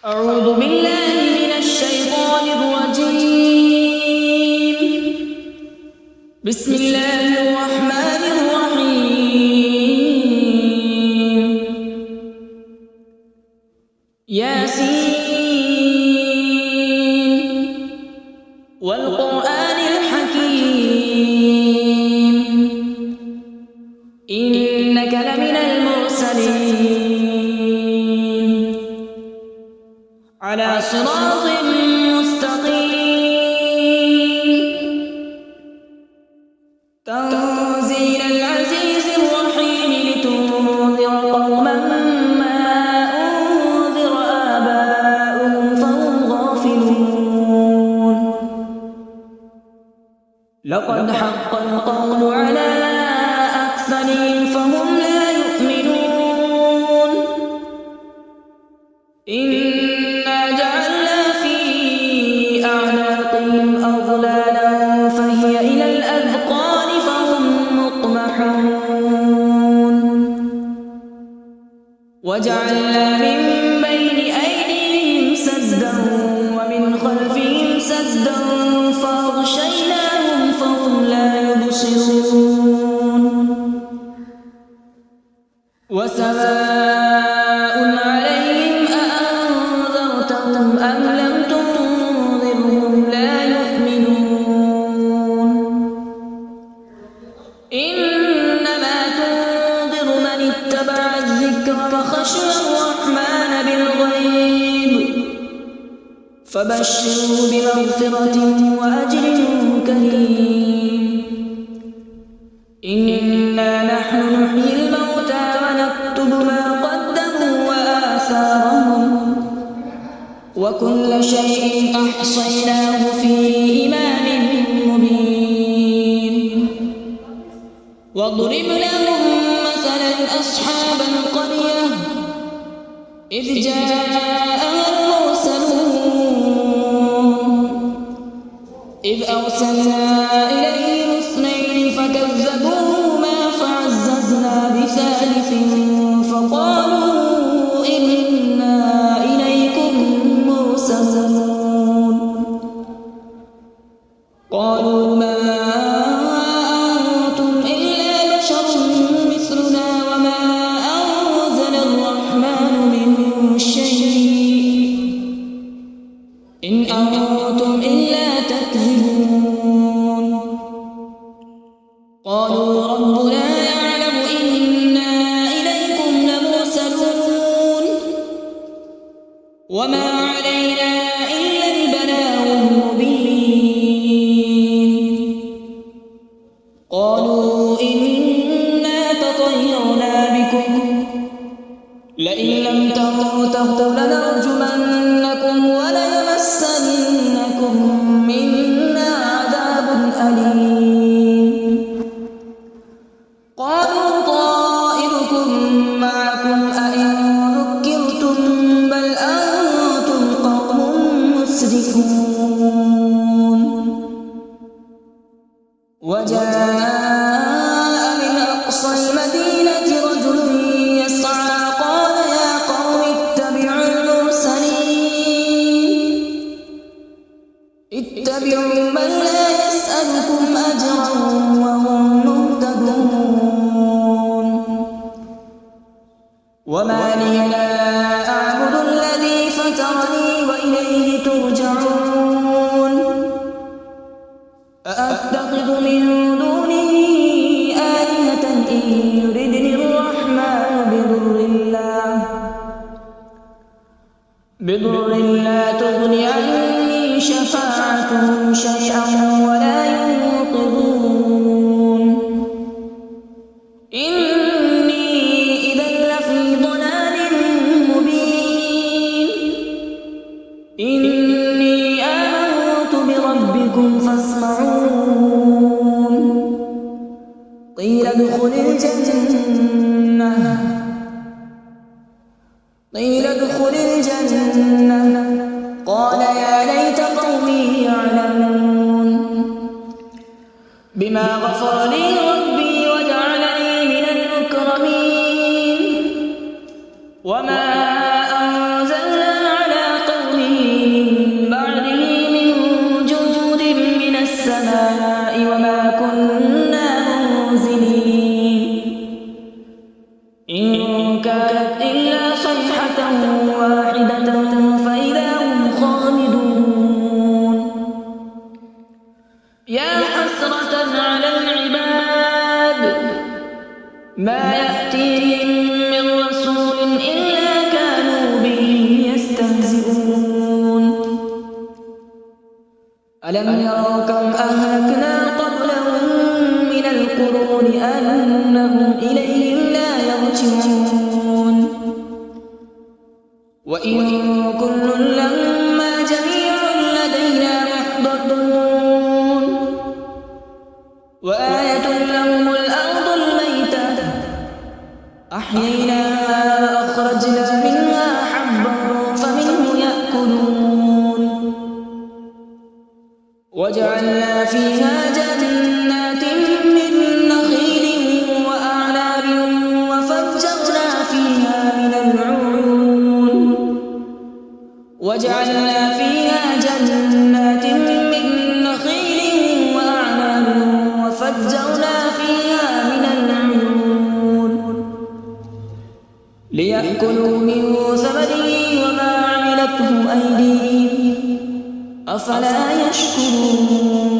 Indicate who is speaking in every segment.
Speaker 1: أعوذ بالله من الشيطان الرجيم. بسم الله الرحمن الرحيم. ياسين والقرآن الحكيم إنك لمن المرسلين على صراط مستقيم تنزيل العزيز الرحيم لتنذر قوما ما أنذر آباؤهم فهم غافلون. لقد حق القول على أكثرهم فهم لا يؤمنون. إنا جعلنا في أعناقهم أغلالا فهي إلى الأذقان فهم مقمحون. وجعلنا من بين أيديهم سدا ومن خلفهم سدا فأغشيناهم فهم لا يبصرون. وسواء عليهم أأنذرتهم أم لم تنذرهم لا يؤمنون. إنما تنذر من اتبع الذكر وخشي الرحمن بالغيب فبشره بمغفرة وأجر كريم. إنا نحن نحيي الموتى ونكتب ما قدموا وآثارهم وكل شيء أحصيناه في إمام مبين. واضرب لهم مثلا أصحاب القرية إذ جاءها المرسلون إذ أرسلنا إليهم اثنين فكذبوهما فعززنا بثالث فقالوا إنا إليكم مرسلون. قالوا ما أنتم إلا بشر مثلنا وما أنزل الرحمن من شيء إن أنتم إلا تكذبون. قالوا ربنا يعلم إنا إليكم لمرسلون وما علينا إلا البلاغ المبين. قالوا إنا تطيرنا بكم لئن لم تنتهوا لنرجمنكم وليمسنكم منا عذاب أليم. قالوا طائركم معكم أئن ذكرتم بل أنتم قوم مسرفون. وجاء من أقصى المدينة رجل يسعى قال يا قوم اتبعوا المرسلين اتبعوا من لا يسألكم أجرا وهم مهتدون. وما لي لا أعبد الذي فطرني وإليه ترجعون. أأتخذ من دونه آلهة إن يردني الرحمن بضر لا تغن عني شفاعتهم شيئا ولا ينقذون. إني إذا لفي ضلال مبين. إني آمنت بربكم فاسمعون. قيل ادخل الجنة قال يا ليت قومي يعلمون. بما غفر لي ربي وجعلني من المكرمين. وما أنزلنا على ألم يروا كم أهلكنا قبلهم من القرون أنهم إليهم لا يرجعون وإن كل لما جميع لدينا محضرون وآية لهم الأرض الميتة أحييناها وأخرجنا منها حبا فمنه يأكلون وجعلنا فيها جنات من نخيل وأعناب وفجرنا فيها من العيون وجعلنا فيها جنات من نخيل وأعناب وفجرنا فيها من العيون ليأكلوا من ثمره وما عملته أيديهم أفلا يشكرون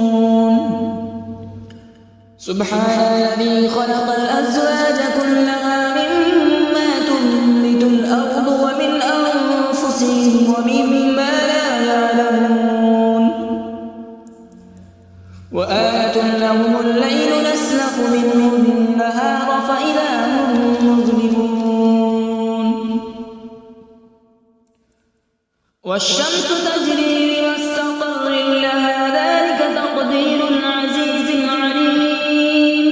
Speaker 1: سبحان الذي خلق الأزواج كلها مما تنبت الأرض ومن أنفسهم ومما لا يعلمون وآية لهم الليل نسلخ منه النهار فإذا هم مظلمون والشمس تجري لمستقر لها ذلك تقدير العزيز العليم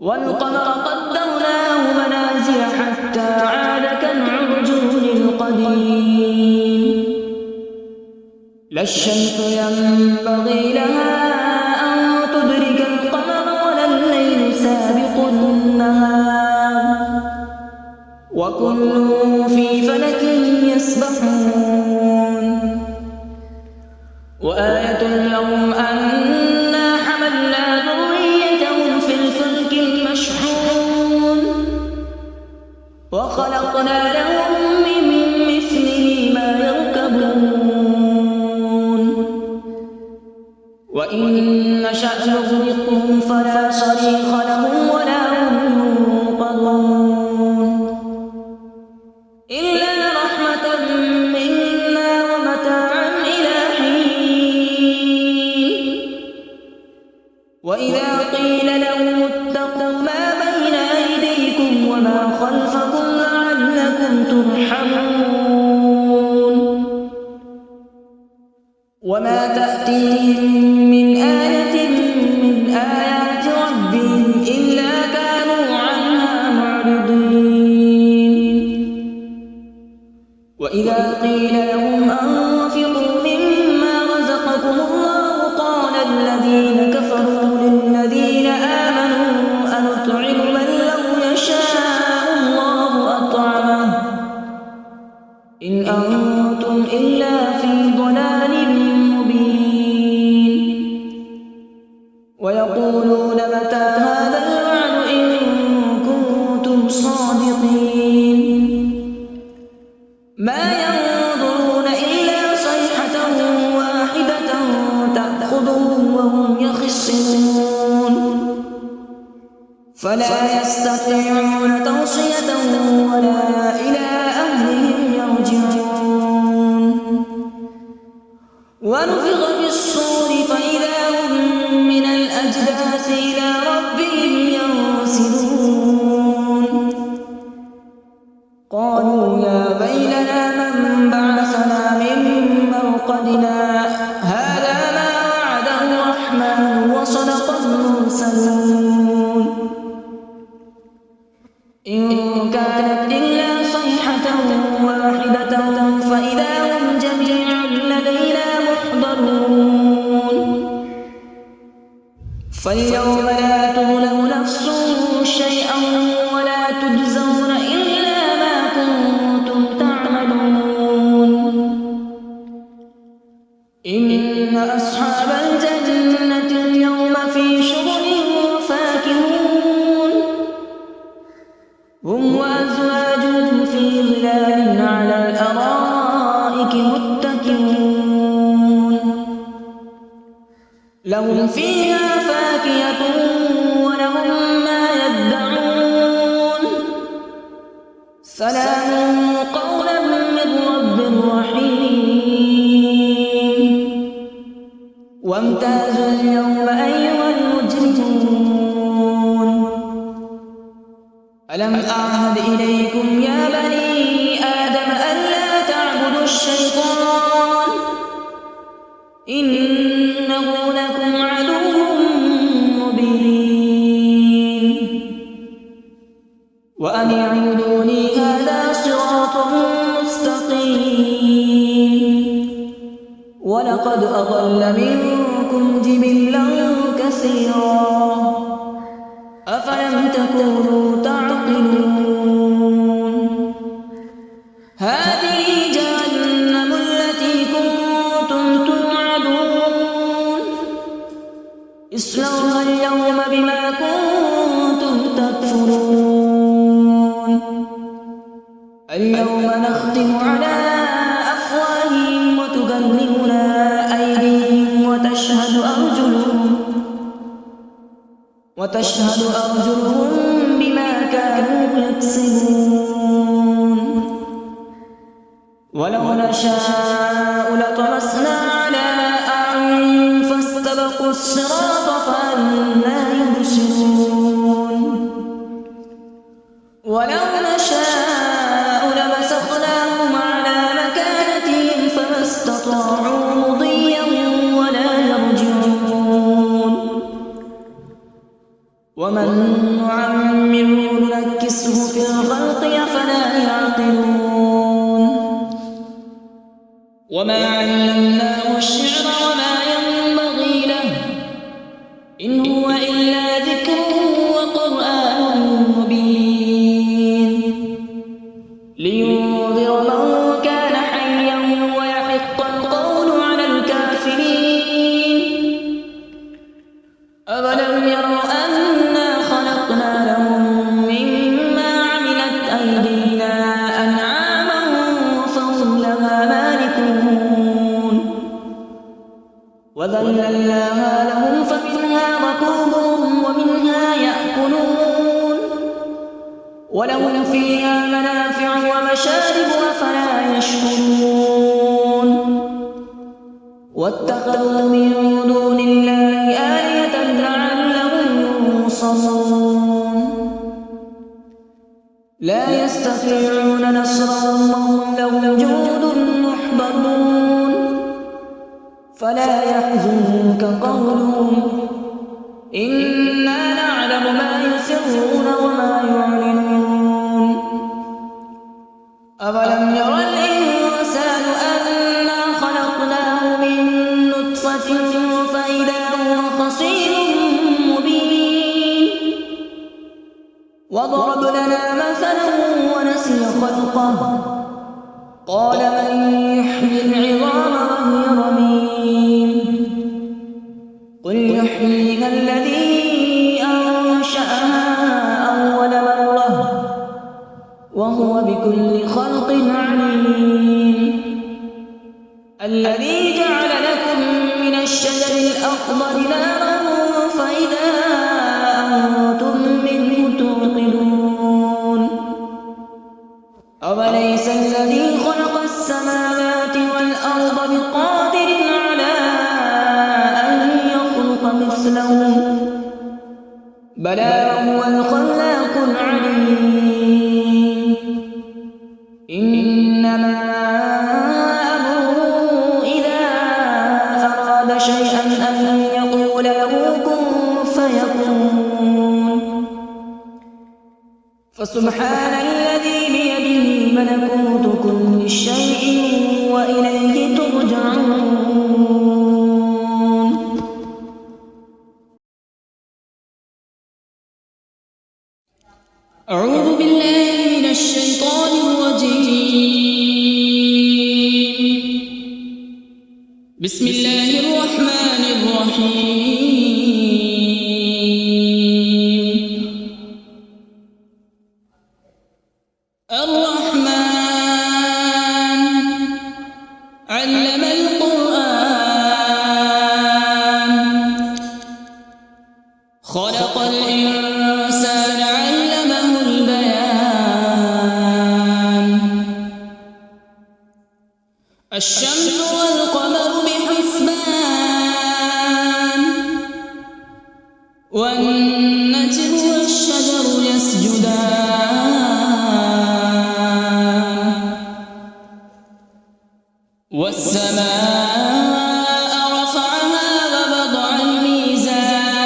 Speaker 1: والقمر قدرناه منازل حتى عاد كالعرجون القديم لا الشمس ينبغي لها أن تدرك القمر ولا الليل سابق النهار وكل في فلك يسبحون وآية لهم أنا حملنا ذريتهم في الفلك المشحون وخلقنا لهم من مثله ما يركبون وإن نشأ نغرقهم فلا صريخ لهم ولا هم ينقذون إلا رحمة منا ومتاعا إلى حين وإذا قيل لهم اتقوا ما بين أيديكم وما خلفكم لعلكم ترحمون وما تأتيهم من آية من آيات ربهم إلا كانوا عنها معرضين وإذا قيل لهم أنفقوا مما رزقكم الله قال الذين كفروا للذين آمنوا أنطعم من لو يشاء الله أطعمه إن أنتم إلا في ضلال مبين ويقولون متى هذا الوعد إن كنتم صادقين ما ينظرون إلا صيحة واحدة تأخذهم وهم يخصمون فلا يستطيعون توصية ولا إلى أهلهم يرجعون ونفخ في الصور فإذا هم من الأجداث إلى ربهم ينسلون قالوا يا ويلنا من بعثنا من مرقدنا هذا ما وعد الرحمن وصدق المرسلون إن كانت إلا صيحة واحدة فإذا هم جميع لدينا محضرون فاليوم لا تظلم نفس شيئا ولا تجزون إلا ما كنتم تعملون إن أصحاب الجنة اليوم في شغل فاكهون هم وأزواجهم في ظلال على الأرائك متكئون لهم فيها فاكهة ولهم ما يدعون سلام قولا من رب رحيم ولقد أضل منكم جبلا كثيرا أفلم تكونوا تعقلون هذه جهنم التي كنتم توعدون اصلوها اليوم بما كنتم تكفرون اليوم نختم على أفواههم وتكلمنا أيديهم وتشهد أرجلهم بما كانوا يكسبون ولو نشاء لطمسنا على أعينهم فاستبقوا الصراط فأنى يبصرون ولو نشاء لمسخناهم على مكانتهم فما استطاعوا مضيا ولا يرجعون ومن نعمره ننكسه في الخلق أفلا يعقلون وما علمناه الشعر وما ينبغي له إن هو إلا ذكر وقرآن مبين لينذر من كان حيا ويحق القول على الكافرين أولم يروا أنا خلقنا لهم مما عملت أيدينا أنعاما فهم لها مالكون وذللناها لهم فمنها ركوبهم ومنها يأكلون ولهم فيها منافع ومشارب أفلا يشكرون واتخذوا من دون الله آلهة لعلهم ينصرون لا يستطيعون نصرهم وهم لهم جند محضرون فلا يحزنك قولهم إنا نعلم ما يسرون وما يعلنون أولم ير الإنسان أنا خلقناه من نطفة فإذا هو خصيم مبين وضرب لنا مثلا ونسي خلقه قال من يحيي العظام وهي رميم قل يحييها الذي أنشأها أول مرة وهو بكل خلق عليم الذي جعل لكم من الشجر الأخضر نارا فإذا أنتم منه توقدون أوليس الذي خلق السماوات والأرض بقادر على أن يخلق مثلهم بلى وهو الخلاق العليم إنما أمره إذا أراد شيئا أن يقول له كن فيكون فسبحان الذي بيده ملكوت كل شيء وإليه ترجعون أعوذ بالله من الشيطان الرجيم بسم الله الرحمن الرحيم الرحمن علم القرآن خلق الإنسان علمه البيان الشمس والقمر بحسبان والنجم والشجر يسجدان والسماء رفعها ووضع الميزان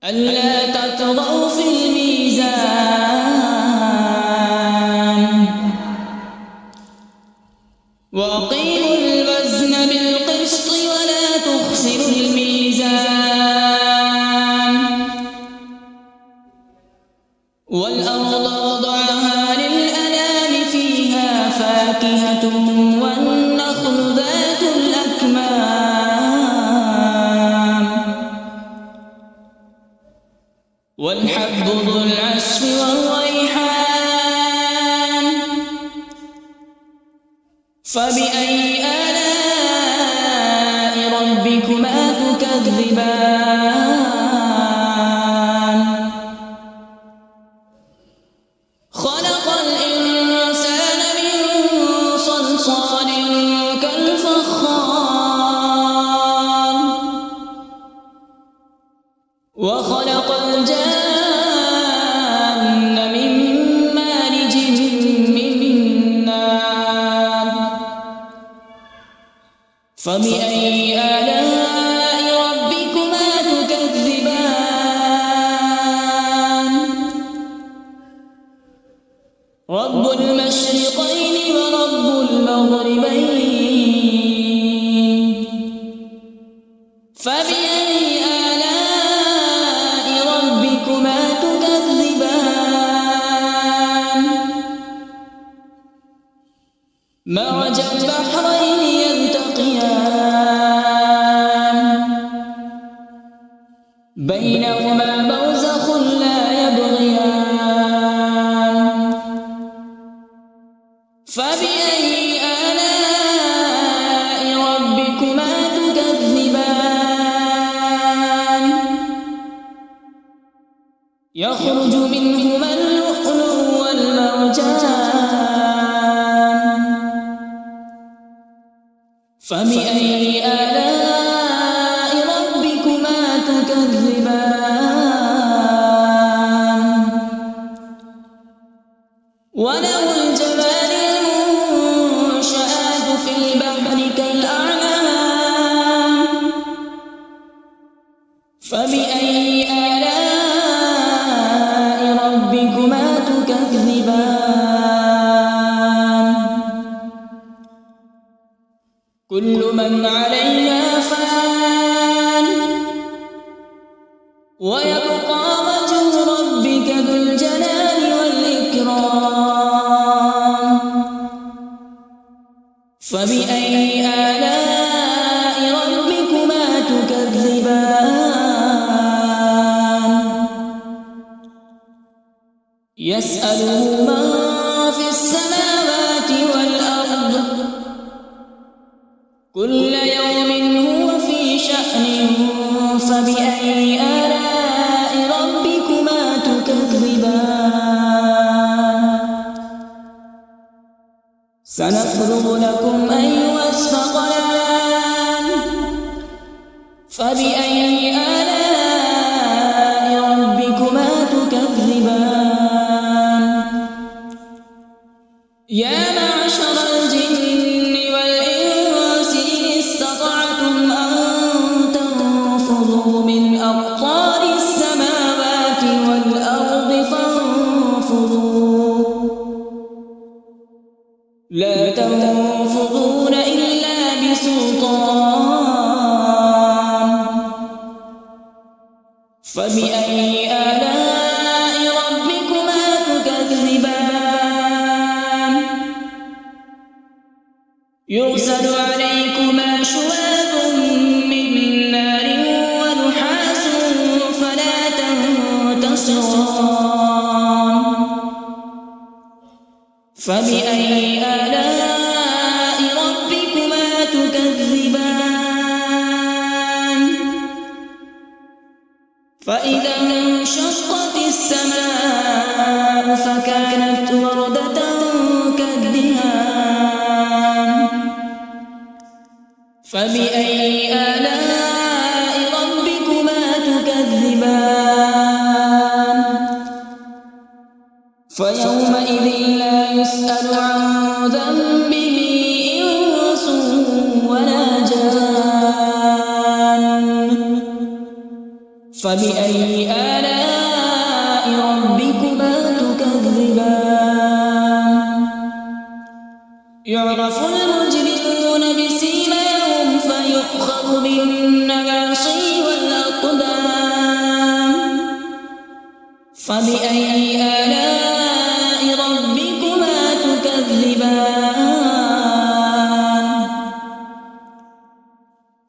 Speaker 1: ألا تطغوا في الميزان وأقيموا الوزن بالقسط ولا تخسروا الميزان والأرض وضعها للأنام فيها فاكهة والنخل ذات الأكمام والحب ذو العصف والريحان فبأي آلاء ربكما تكذبان خلق الإنسان من صلصال كالفخار وخلق الجان من مارج من نار فبأي آلاء ربكما تكذبان رب المشرقين ورب المغربين فبأي آلاء ربكما تكذبان مرج البحرين يلتقيان بينهما برزخ لا يبغيان فبأي آلاء ربكما تكذبان يخرج منهما اللؤلؤ والمرجان فبأي آلاء ربكما تكذبان وله الجوار المنشآت في البحر كالأعلام فبأي آلاء ربكما تكذبان كل من عليها فان ويبقى وجه ربك ذو الجلال والإكرام فبأي آلاء ربكما تكذبان يسأله من في السماوات والأرض كل يوم هو في شأن فبأي آلاء ربكما تكذبان سنفرغ لكم أيها الثقلان فبأي آلاء ربكما تكذبان يا معشر الجن والإنس إن استطعتم أن تنفذوا من أقطار السماوات والأرض فانفذوا لا تنفذون إلا بسلطان فبأي آلاء ربكما تكذبان يرسل عليكما شواظ من نار ونحاس فلا تنتصران فبأي آلاء ربكما تكذبان فإذا انشقت السماء فكانت وردة كالدهان فبأي آلاء ربكما تكذبان فيومئذ لا يسأل عن ذنبه إنس ولا جان فبأي آلاء ربكما تكذبان يعرف المجرمون النواصي والأقدام فبأي آلاء ربكما تكذبان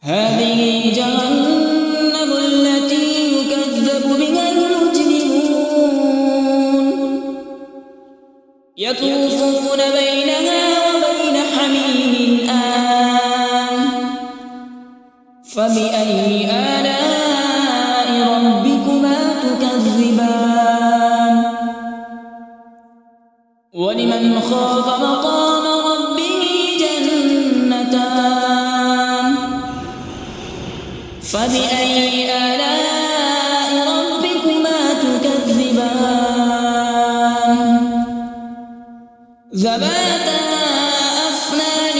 Speaker 1: هذه جهنم التي يكذب بها المجرمون يطوفون بينها وبين حميم آن فبأي آلاء ربكما تكذبان ولمن خاف مقام ربه جنتان فبأي آلاء ربكما تكذبان ذواتا أفنان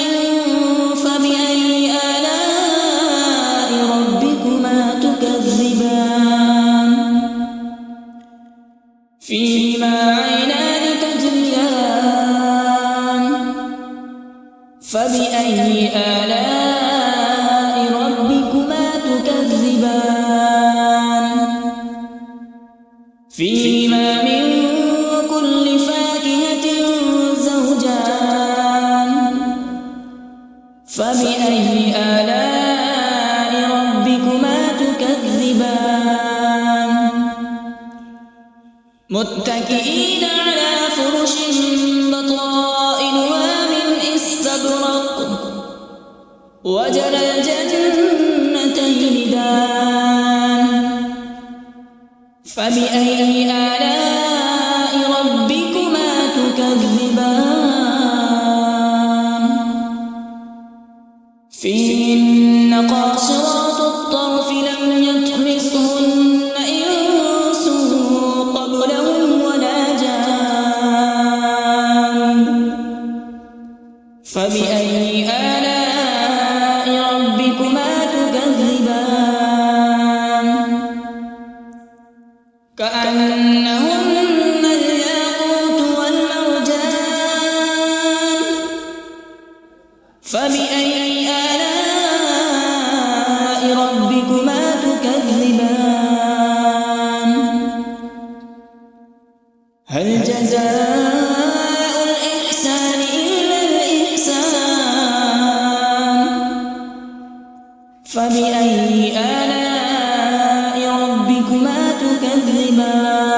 Speaker 1: فبأي آلاء ربكما تكذبان فيهما عينان تجريان فبأي آلاء ربكما تكذبان فيهما من كل فاكهة زوجان فبأي آلاء ربكما تكذبان متكئين على فرش بطائنها من استبرق وجنى الجنتين دان فبأي آلاء ربكما تكذبان فيهن قاصرات الطرف لم يطمثهن إنس قبلهم ولا جان فبأي آلاء ربكما تكذبان كأنهن الياقوت والمرجان فبأي آلاء ربكما تكذبان هل جزاء الإحسان إلا الإحسان فبأي آلاء ربكما تكذبان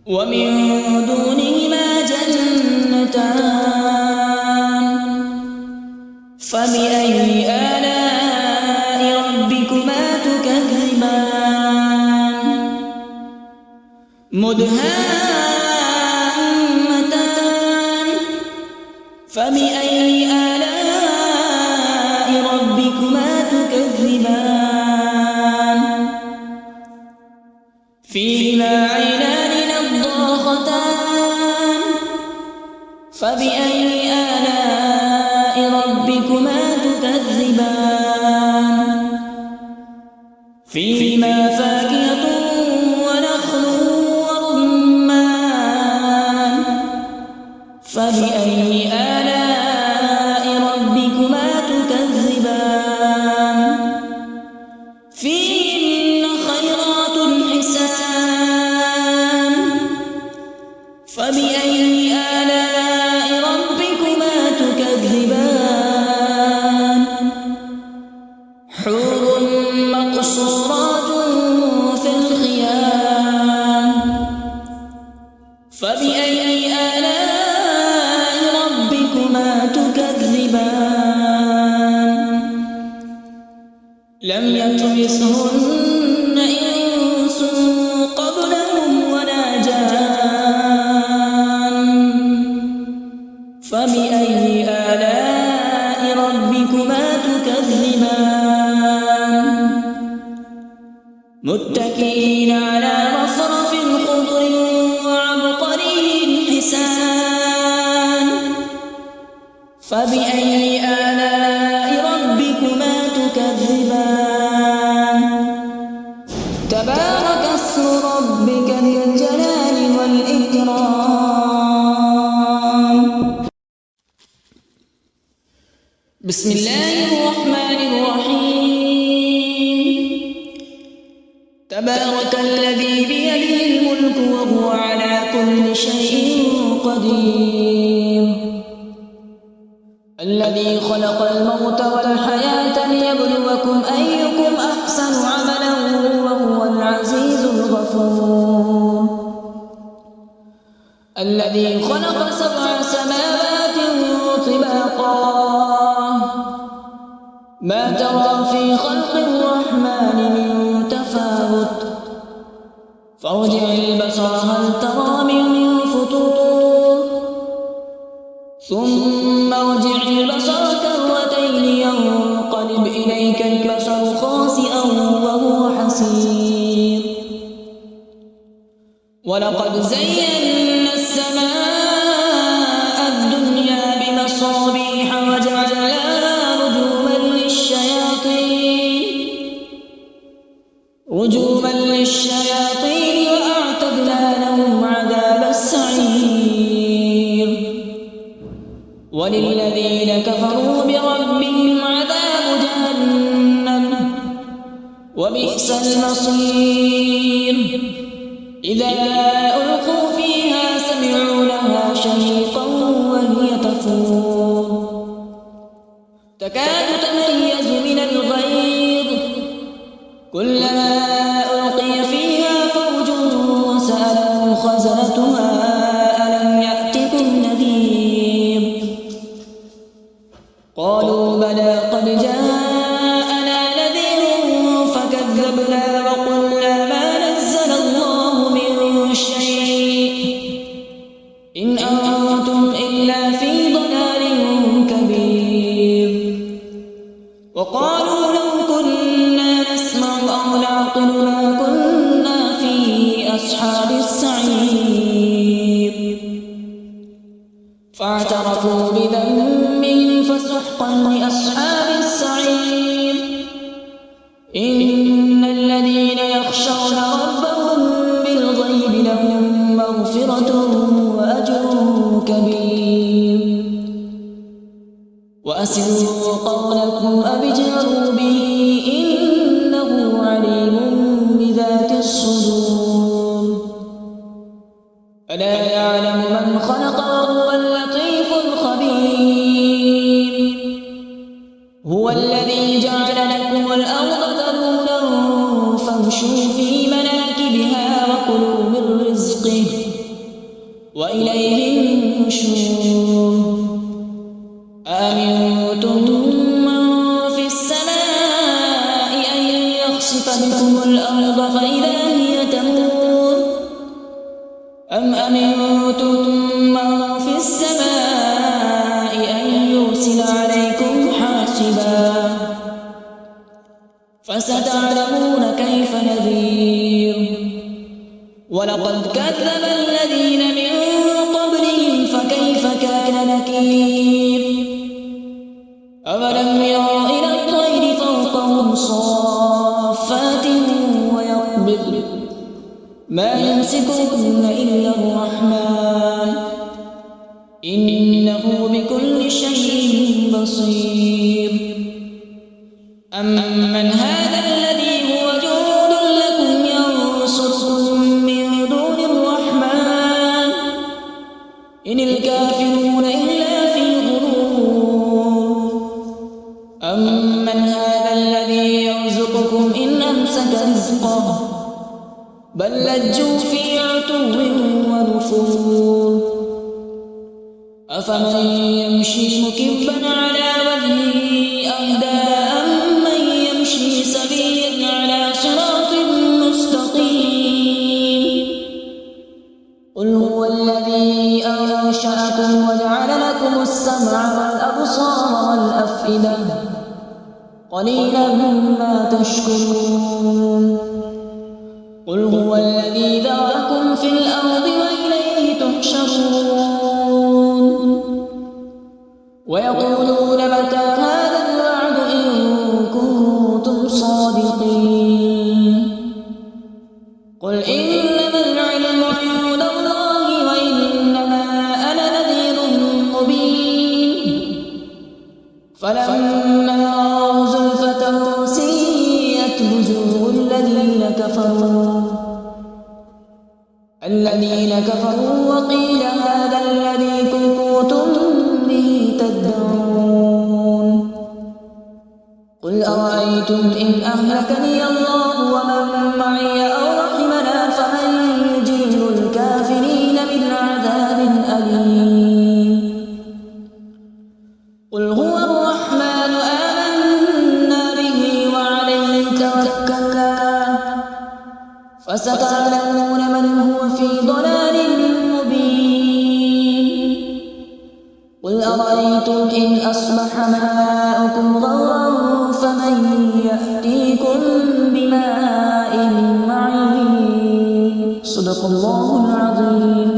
Speaker 1: ومن دونهما جنتان فبأي آلاء ربكما تكذبان مدهامتان فبأي آلاء ربكما تكذبان فيهما عينان نضاختان فبأي آلاء ربكما تكذبان فيهما فاكهة ونخل ورمان فبأي آلاء ربكما تكذبان فيهن خيرات حسان فبأي آلاء ربكما تكذبان حور مقصورات في الخيام فبأي آلاء ربكما تكذبان لم يطمثهن إنس قبلهم ولا جان فبأي آلاء ربكما تكذبان متكئين على رفرف خضر وعبقري حسان فبأي آلاء ربكما تكذبان تبارك اسم ربك ذي الجلال والإكرام بسم الله الرحمن الرحيم تبارك الذي بيده الملك وهو على كل شيء قدير الذي خلق الموت والحياة ليبلوكم أيكم أحسن عملا وهو العزيز الغفور الذي خلق 7 سماوات طباقا ما ترى في خلق الرحمن من تفاوت فارجع البصر هل ترى من فطور ثم ارجع البصر كرتين ينقلب إليك البصر خاسئا وهو حسير ولقد زينا السماء الدنيا بمصابيح وجعلناها رجوما للشياطين وأعتدنا لهم عذاب السعير وللذين كفروا بربهم عذاب جهنم وبئس المصير إذا ألقوا فيها سمعوا لها شهيقا وهي تفور تكاد تميز من الغيظ كلما ألقي فيها فوج سألهم خزنتها ألم يأتكم نذير قالوا بلى قد جاءنا نذير فكذبنا وقلنا ما نزل الله من شيء إن أنتم إلا في ضلال كبير وقالوا لو كنا نسمع أو نعقل ما كنا في أصحاب السعير فاعترفوا بذنبهم فسحقا لأصحاب السعير إن الذين يخشون ربهم بالغيب لهم مغفرة وأجر كبير وأسروا قولكم أو اجهروا به إنه عليم بذات الصدور ألا يعلم من خلق وهو اللطيف الخبير هو الذي جعل لكم الأرض ذلولا فامشوا في مناكبها وكلوا من رزقه وإليه النشور أأمنتم من في السماء أن يخسف بكم الأرض فإذا هي تمور أم أمنتم من في السماء أن يرسل عليكم حاسبا فستعلمون كيف نذير ولقد كذب الذين من قبلهم فكيف كان نكير أولم يروا إلى الطير فوقهم صافات ويقبض ما يمسكهن إلا الرحمن إنه بكل شيء بصير أمن هذا الذي هو جند لكم ينصركم من دون الرحمن إن الكافرون إلا في غرور أمن هذا الذي يرزقكم إن أمسك رزقه بل لجوا في عتو ونفور أفمن يمشي مكبا على وجهه أهدى أمن يمشي سويا على صراط مستقيم قل هو الذي أنشأكم وجعل لكم السمع والأبصار والأفئدة قليلا ما تشكرون قل هو الذي ذرأكم في الأرض وإليه تحشرون ويقولون متى هذا الوعد إن كنتم صادقين قل إنما العلم عند الله وإنما أنا نذير مبين فلما الذين كفروا وقيل هذا الذي كنتم به تدعون قل أرأيتم إن أهلكني الله ومن معي أو رحمنا فمن يجير الكافرين من عذاب أليم قل هو الرحمن آمنا به وعليه توكلنا فستعلمون من هو في ضلال مبين قل أرأيتم إن أصبح ماؤكم غورا فمن يأتيكم بماء معين صدق الله العظيم.